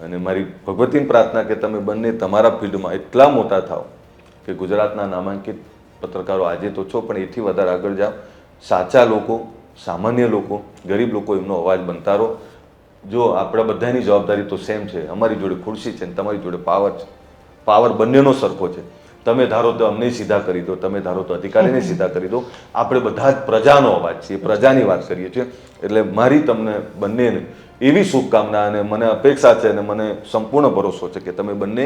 અને મારી ભગવતીની પ્રાર્થના કે તમે બંને તમારા ફિલ્ડમાં એટલા મોટા થાઓ કે ગુજરાતના નામાંકિત પત્રકારો આજે તો છો પણ એથી વધારે આગળ જાઓ. સાચા લોકો, સામાન્ય લોકો, ગરીબ લોકો એમનો અવાજ બનતા રહો. જો આપણા બધાની જવાબદારી તો સેમ છે, અમારી જોડે ખુરશી છે ને તમારી જોડે પાવર છે, પાવર બંનેનો સરખો છે. તમે ધારો તો અમને સીધા કરી દો, તમે ધારો તો અધિકારીને સીધા કરી દો. આપણે બધા જ પ્રજાનો અવાજ છીએ, પ્રજાની વાત કરીએ છીએ. એટલે મારી તમને બંનેને એવી શુભકામના અને મને અપેક્ષા છે અને મને સંપૂર્ણ ભરોસો છે કે તમે બંને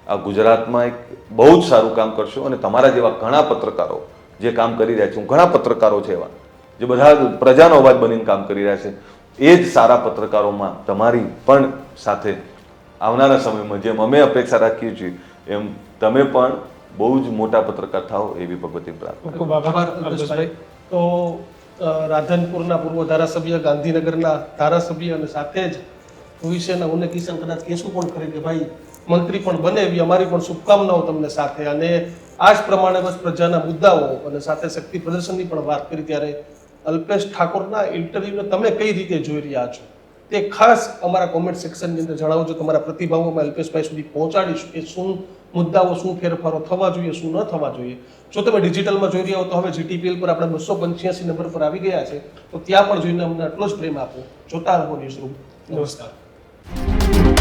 આ ગુજરાતમાં એક બહુ જ સારું કામ કરશો. અને તમારા જેવા ઘણા પત્રકારો જે કામ કરી રહ્યા છે, હું ઘણા પત્રકારો છે એવા જે બધા પ્રજાનો અવાજ બનીને કામ કરી રહ્યા છે, એ જ સારા પત્રકારોમાં તમારી પણ સાથે આવનારા સમયમાં જેમ અમે અપેક્ષા રાખીએ છીએ એમ તમે પણ બહુ જ મોટા પત્રકાર થાઓ એવી ભગવતી પ્રાર્થના. ખૂબ આભાર અલ્પેશભાઈ. તો રાધનપુરના પૂર્વ ધારાસભ્ય, ગાંધીનગરના ધારાસભ્ય અને સાથે જ ભવિષ્યના ઉન્નત કિશન કદાચ કહેશું પણ ખરી કે ભાઈ મંત્રી પણ બને એવી અમારી પણ શુભકામનાઓ તમને સાથે. અને આ જ પ્રમાણે બસ પ્રજાના મુદ્દાઓ અને સાથે શક્તિ પ્રદર્શનની પણ વાત કરી, ત્યારે અલ્પેશ ઠાકોરના ઇન્ટરવ્યુને તમે કઈ રીતે જોઈ રહ્યા છો તે ખાસ અમારા કોમેન્ટ સેક્શનની અંદર જણાવજો. તમારા પ્રતિભાવો અમે અલ્પેશભાઈ સુધી પહોંચાડીશું કે શું મુદ્દાઓ, શું ફેરફારો થવા જોઈએ, શું ન થવા જોઈએ. જો તમે ડિજિટલમાં જોઈ રહ્યા હો તો હવે GTPL પર આપણે 285 નંબર પર આવી ગયા છે, તો ત્યાં પણ જોઈને અમને આટલો જ પ્રેમ આપો. જોતા રહો ન્યૂઝરૂમ. નમસ્કાર.